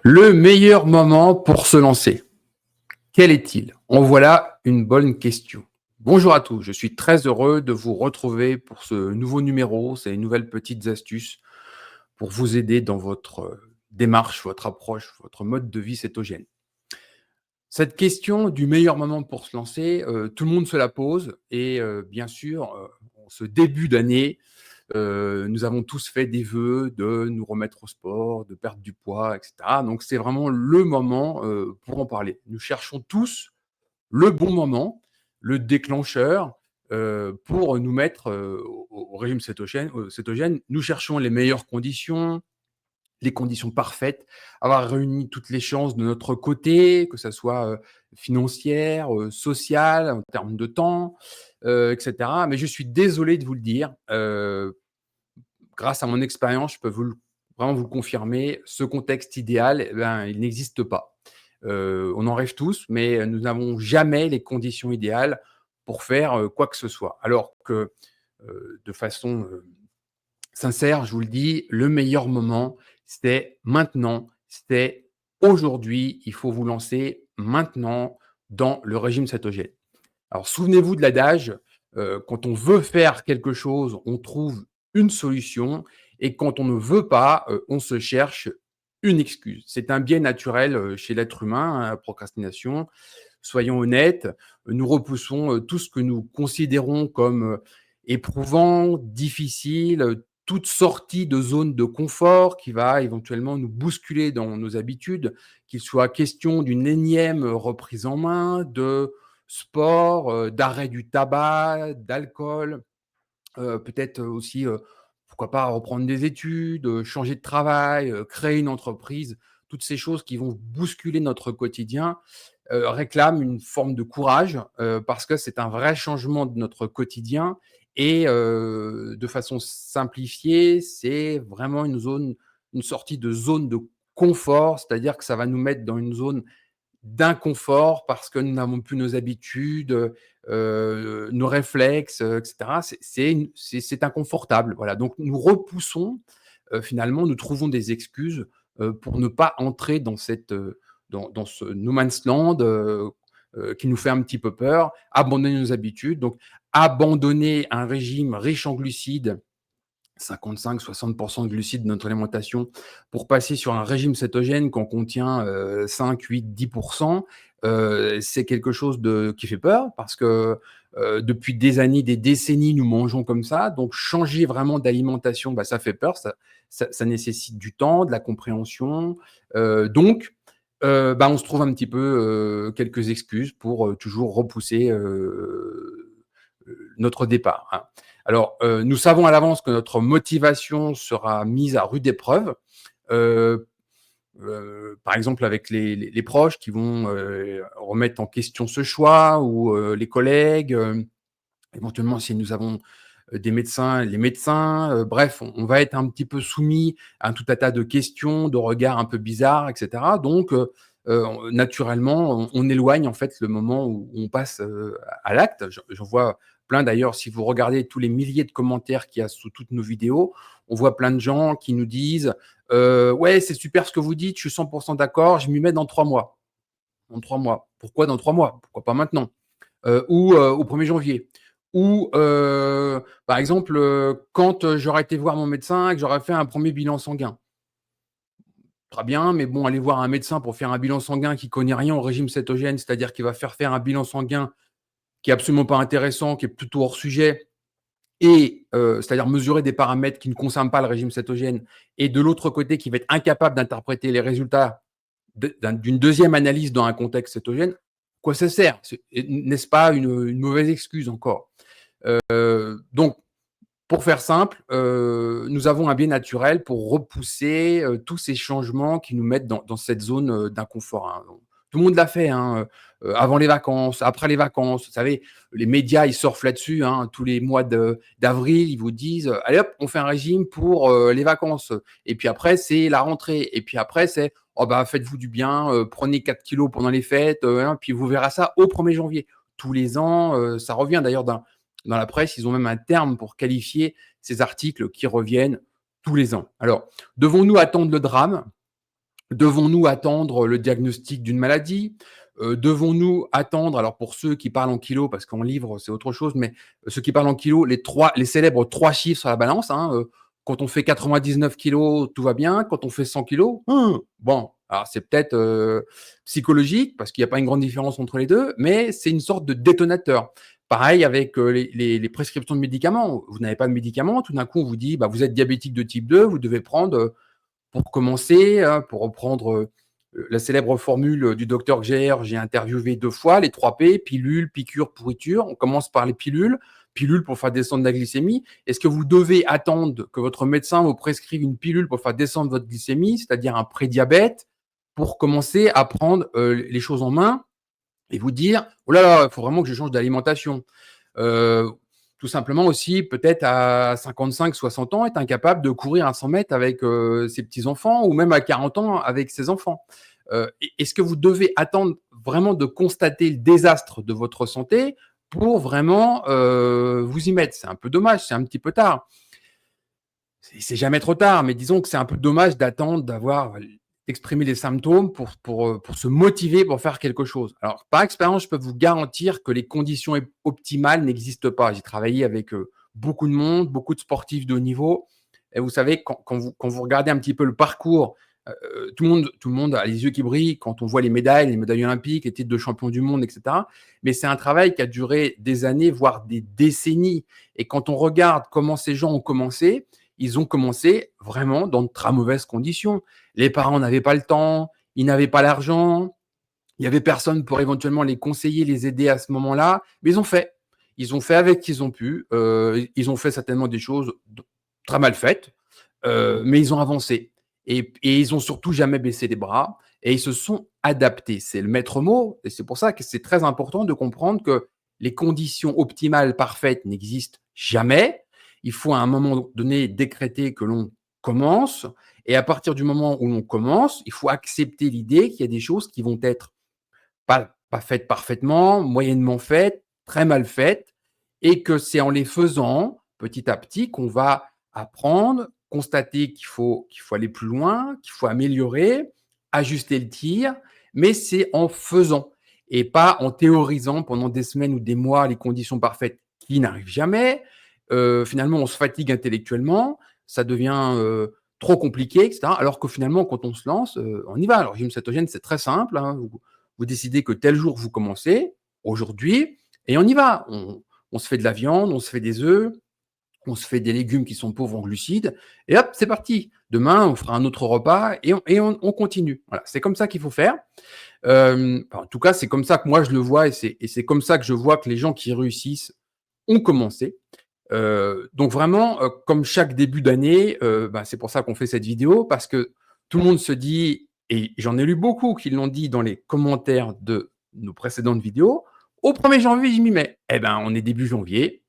Le meilleur moment pour se lancer, quel est-il? En voilà une bonne question. Bonjour à tous, je suis très heureux de vous retrouver pour ce nouveau numéro, ces nouvelles petites astuces pour vous aider dans votre démarche, votre approche, votre mode de vie cétogène. Cette question du meilleur moment pour se lancer, tout le monde se la pose et bien sûr, en ce début d'année, nous avons tous fait des vœux de nous remettre au sport, de perdre du poids et cetera. Donc c'est vraiment le moment, pour en parler. Nous cherchons tous le bon moment, le déclencheur, pour nous mettre, au régime cétogène. Nous cherchons les meilleures conditions, les conditions parfaites, avoir réuni toutes les chances de notre côté, que ça soit, financière, sociale, en termes de temps, et cetera. Mais je suis désolé de vous le dire, grâce à mon expérience, je peux vraiment vous le confirmer, ce contexte idéal, eh ben, il n'existe pas. On en rêve tous, mais nous n'avons jamais les conditions idéales pour faire, quoi que ce soit. Alors que, de façon, sincère, je vous le dis, le meilleur moment, c'était maintenant, c'était aujourd'hui. Il faut vous lancer maintenant dans le régime cétogène. Alors souvenez-vous de l'adage, quand on veut faire quelque chose, on trouve une solution et quand on ne veut pas, on se cherche une excuse. C'est un biais naturel, chez l'être humain, hein, la procrastination. Soyons honnêtes, nous repoussons, tout ce que nous considérons comme, éprouvant, difficile, toute sortie de zone de confort qui va éventuellement nous bousculer dans nos habitudes, qu'il soit question d'une énième reprise en main, de sport, d'arrêt du tabac, d'alcool, peut-être aussi, pourquoi pas reprendre des études, changer de travail, créer une entreprise. Toutes ces choses qui vont bousculer notre quotidien, réclament une forme de courage, parce que c'est un vrai changement de notre quotidien et de façon simplifiée, c'est vraiment une sortie de zone de confort, c'est-à-dire que ça va nous mettre dans une zone d'inconfort parce que nous n'avons plus nos habitudes, nos réflexes, et cetera. C'est inconfortable, voilà. Donc nous repoussons, finalement, nous trouvons des excuses, pour ne pas entrer dans dans ce no man's land, qui nous fait un petit peu peur, abandonner nos habitudes. Donc abandonner un régime riche en glucides, 55-60 de glucides de notre alimentation pour passer sur un régime cétogène qu'on contient 5, 8, 10%, c'est quelque chose qui fait peur parce que depuis des années, des décennies, nous mangeons comme ça. Donc, changer vraiment d'alimentation, bah, ça fait peur, ça nécessite du temps, de la compréhension. Bah, on se trouve un petit peu quelques excuses pour toujours repousser notre départ, hein. Alors, nous savons à l'avance que notre motivation sera mise à rude épreuve. Heu Par exemple avec les proches qui vont, remettre en question ce choix ou, les collègues, éventuellement si nous avons, des médecins, les médecins, bref, on va être un petit peu soumis à tout un tas de questions, de regards un peu bizarres et cetera. Donc, naturellement, on éloigne en fait le moment où on passe, à l'acte. J'en vois plein d'ailleurs, si vous regardez tous les milliers de commentaires qu'il y a sous toutes nos vidéos, on voit plein de gens qui nous disent: «Ouais, c'est super ce que vous dites, je suis 100 d'accord, je m'y mets dans 3 mois». Dans 3 mois. Pourquoi dans 3 mois? Pourquoi pas maintenant? Ou au 1er janvier. Ou par exemple, quand, j'aurais été voir mon médecin et que j'aurais fait un premier bilan sanguin. Très bien, mais bon, aller voir un médecin pour faire un bilan sanguin qui connaît rien au régime cétogène, c'est-à-dire qu'il va faire un bilan sanguin qui est absolument pas intéressant, qui est plutôt hors sujet et c'est-à-dire mesurer des paramètres qui ne concernent pas le régime cétogène et de l'autre côté, qui va être incapable d'interpréter les résultats d'une deuxième analyse dans un contexte cétogène, quoi ça sert? N'est-ce pas une mauvaise excuse encore? Donc, pour faire simple, nous avons un biais naturel pour repousser, tous ces changements qui nous mettent dans cette zone, d'inconfort, hein. Tout le monde l'a fait, hein, avant les vacances, après les vacances. Vous savez, les médias, ils surfent là-dessus, hein. Tous les mois d'avril, ils vous disent: «Allez hop, on fait un régime pour, les vacances» et puis après, c'est la rentrée et puis après, c'est: «Oh bah, faites-vous du bien, prenez 4 kilos pendant les fêtes, hein, puis vous verrez ça au 1er janvier». Tous les ans, ça revient d'ailleurs dans la presse, ils ont même un terme pour qualifier ces articles qui reviennent tous les ans. Alors, devons-nous attendre le drame? Devons-nous attendre le diagnostic d'une maladie? Devons-nous attendre, alors pour ceux qui parlent en kilos, parce qu'en livre, c'est autre chose, mais ceux qui parlent en kilos, les célèbres 3 chiffres sur la balance, hein, quand on fait 99 kilos, tout va bien. Quand on fait 100 kilos, bon, alors c'est peut-être psychologique, parce qu'il n'y a pas une grande différence entre les deux, mais c'est une sorte de détonateur. Pareil avec les prescriptions de médicaments. Vous n'avez pas de médicaments, tout d'un coup, on vous dit, bah, vous êtes diabétique de type 2, vous devez prendre pour commencer, hein, pour reprendre la célèbre formule du docteur Gr, j'ai interviewé 2 fois, les 3 P, pilule, piqûre, pourriture. On commence par les pilules. Pilule pour faire descendre la glycémie. Est-ce que vous devez attendre que votre médecin vous prescrive une pilule pour faire descendre votre glycémie, c'est-à-dire un prédiabète, pour commencer à prendre les choses en main et vous dire, oh là là, il faut vraiment que je change d'alimentation. Tout simplement aussi, peut-être à 55, 60 ans, être incapable de courir à 100 mètres avec ses petits-enfants, ou même à 40 ans avec ses enfants. Est-ce que vous devez attendre vraiment de constater le désastre de votre santé pour vraiment vous y mettre? C'est un peu dommage, c'est un petit peu tard. C'est jamais trop tard, mais disons que c'est un peu dommage d'attendre d'exprimer les symptômes pour se motiver pour faire quelque chose. Alors, par expérience, je peux vous garantir que les conditions optimales n'existent pas. J'ai travaillé avec beaucoup de monde, beaucoup de sportifs de haut niveau. Et vous savez, quand vous regardez un petit peu le parcours, tout le monde a les yeux qui brillent quand on voit les médailles olympiques, les titres de champion du monde, etc. Mais c'est un travail qui a duré des années, voire des décennies. Et quand on regarde comment ces gens ont commencé, ils ont commencé vraiment dans de très mauvaises conditions. Les parents n'avaient pas le temps, ils n'avaient pas l'argent, il n'y avait personne pour éventuellement les conseiller, les aider à ce moment-là, mais ils ont fait. Ils ont fait avec ce qu'ils ont pu. Ils ont fait certainement des choses très mal faites, mais ils ont avancé. Et ils ont surtout jamais baissé les bras et ils se sont adaptés. C'est le maître mot et c'est pour ça que c'est très important de comprendre que les conditions optimales parfaites n'existent jamais. Il faut à un moment donné décréter que l'on commence et à partir du moment où l'on commence, il faut accepter l'idée qu'il y a des choses qui vont être pas faites parfaitement, moyennement faites, très mal faites et que c'est en les faisant petit à petit qu'on va apprendre, constater qu'il faut aller plus loin, qu'il faut améliorer, ajuster le tir, mais c'est en faisant et pas en théorisant pendant des semaines ou des mois les conditions parfaites qui n'arrivent jamais. Finalement, on se fatigue intellectuellement, ça devient trop compliqué, etc. Alors que finalement, quand on se lance, on y va. Alors, le régime cétogène, c'est très simple. Hein. Vous décidez que tel jour vous commencez, aujourd'hui, et on y va. On se fait de la viande, on se fait des œufs, on se fait des légumes qui sont pauvres en glucides, et hop, c'est parti. Demain, on fera un autre repas et on continue. Voilà, c'est comme ça qu'il faut faire. En tout cas, c'est comme ça que moi je le vois et c'est comme ça que je vois que les gens qui réussissent ont commencé. Donc vraiment, comme chaque début d'année, c'est pour ça qu'on fait cette vidéo, parce que tout le monde se dit, et j'en ai lu beaucoup qui l'ont dit dans les commentaires de nos précédentes vidéos, au 1er janvier, je m'y mets. Eh ben, on est début janvier,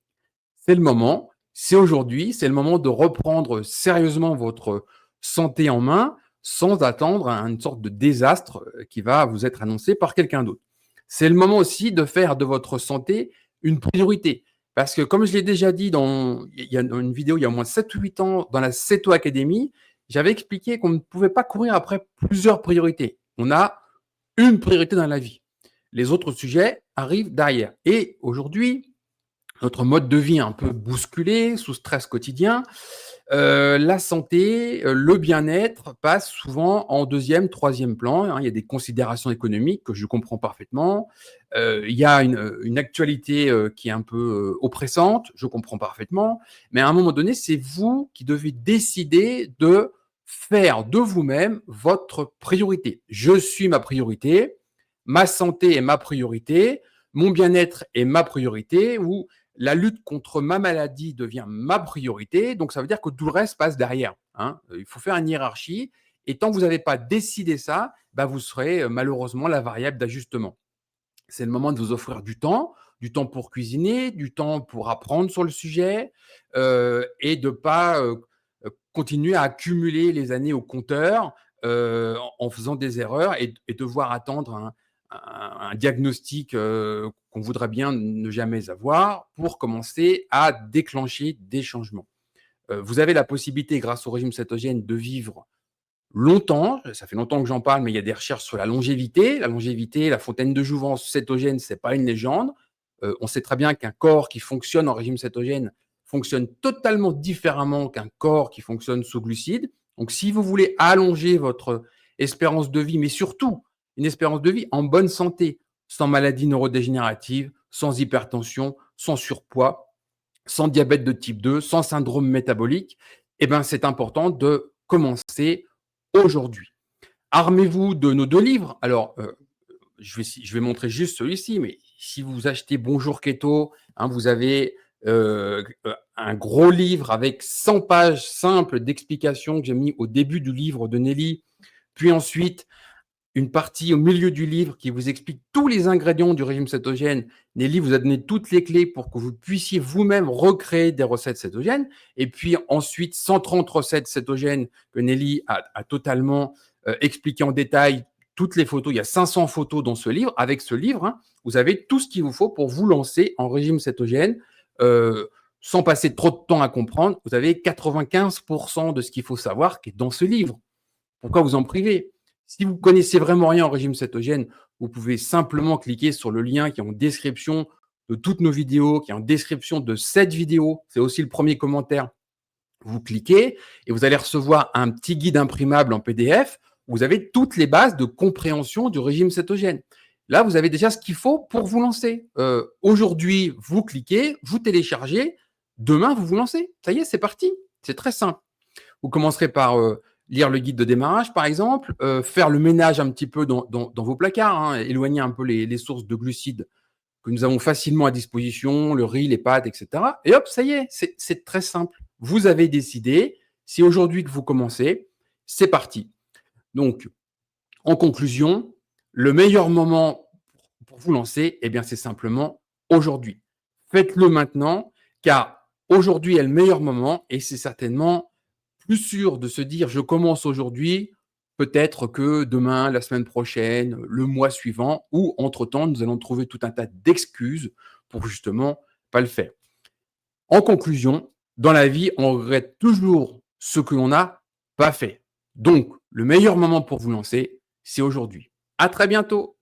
c'est le moment, c'est aujourd'hui, c'est le moment de reprendre sérieusement votre santé en main sans attendre une sorte de désastre qui va vous être annoncé par quelqu'un d'autre. C'est le moment aussi de faire de votre santé une priorité. Parce que comme je l'ai déjà dit il y a une vidéo il y a au moins 7 ou 8 ans dans la Ceto Academy, j'avais expliqué qu'on ne pouvait pas courir après plusieurs priorités. On a une priorité dans la vie. Les autres sujets arrivent derrière. Et aujourd'hui, notre mode de vie est un peu bousculé, sous stress quotidien. La santé, le bien-être passe souvent en 2e, 3e plan, hein. Il y a des considérations économiques que je comprends parfaitement. Il y a une actualité qui est un peu oppressante, je comprends parfaitement. Mais à un moment donné, c'est vous qui devez décider de faire de vous-même votre priorité. Je suis ma priorité, ma santé est ma priorité, mon bien-être est ma priorité, ou la lutte contre ma maladie devient ma priorité, donc ça veut dire que tout le reste passe derrière. Hein. Il faut faire une hiérarchie, et tant que vous n'avez pas décidé ça, vous serez malheureusement la variable d'ajustement. C'est le moment de vous offrir du temps pour cuisiner, du temps pour apprendre sur le sujet, et de ne pas continuer à accumuler les années au compteur en faisant des erreurs et devoir attendre un diagnostic qu'on voudrait bien ne jamais avoir pour commencer à déclencher des changements. Vous avez la possibilité, grâce au régime cétogène, de vivre longtemps, ça fait longtemps que j'en parle, mais il y a des recherches sur la longévité. La longévité, la fontaine de jouvence cétogène, c'est pas une légende. On sait très bien qu'un corps qui fonctionne en régime cétogène fonctionne totalement différemment qu'un corps qui fonctionne sous glucides. Donc, si vous voulez allonger votre espérance de vie, mais surtout une espérance de vie en bonne santé, sans maladie neurodégénérative, sans hypertension, sans surpoids, sans diabète de type 2, sans syndrome métabolique, eh ben, c'est important de commencer aujourd'hui. Armez-vous de nos 2 livres. Alors, je vais montrer juste celui-ci, mais si vous achetez Bonjour Keto, hein, vous avez un gros livre avec 100 pages simples d'explications que j'ai mis au début du livre de Nelly, puis ensuite une partie au milieu du livre qui vous explique tous les ingrédients du régime cétogène. Nelly vous a donné toutes les clés pour que vous puissiez vous-même recréer des recettes cétogènes. Et puis ensuite, 130 recettes cétogènes que Nelly a totalement expliqué en détail, toutes les photos. Il y a 500 photos dans ce livre. Avec ce livre, hein, vous avez tout ce qu'il vous faut pour vous lancer en régime cétogène. Sans passer trop de temps à comprendre, vous avez 95% de ce qu'il faut savoir qui est dans ce livre. Pourquoi vous en privez? Si vous connaissez vraiment rien en régime cétogène, vous pouvez simplement cliquer sur le lien qui est en description de toutes nos vidéos, qui est en description de cette vidéo. C'est aussi le premier commentaire. Vous cliquez et vous allez recevoir un petit guide imprimable en PDF où vous avez toutes les bases de compréhension du régime cétogène. Là, vous avez déjà ce qu'il faut pour vous lancer. Aujourd'hui, vous cliquez, vous téléchargez. Demain, vous vous lancez. Ça y est, c'est parti. C'est très simple. Vous commencerez par lire le guide de démarrage, par exemple, faire le ménage un petit peu dans vos placards, hein, éloigner un peu les sources de glucides que nous avons facilement à disposition, le riz, les pâtes, etc. Et hop, ça y est, c'est très simple. Vous avez décidé, c'est aujourd'hui que vous commencez, c'est parti. Donc, en conclusion, le meilleur moment pour vous lancer, eh bien, c'est simplement aujourd'hui. Faites-le maintenant, car aujourd'hui est le meilleur moment et c'est certainement plus sûr de se dire je commence aujourd'hui, peut-être que demain, la semaine prochaine, le mois suivant, ou entre-temps, nous allons trouver tout un tas d'excuses pour justement pas le faire. En conclusion, dans la vie, on regrette toujours ce que l'on n'a pas fait. Donc, le meilleur moment pour vous lancer, c'est aujourd'hui. À très bientôt.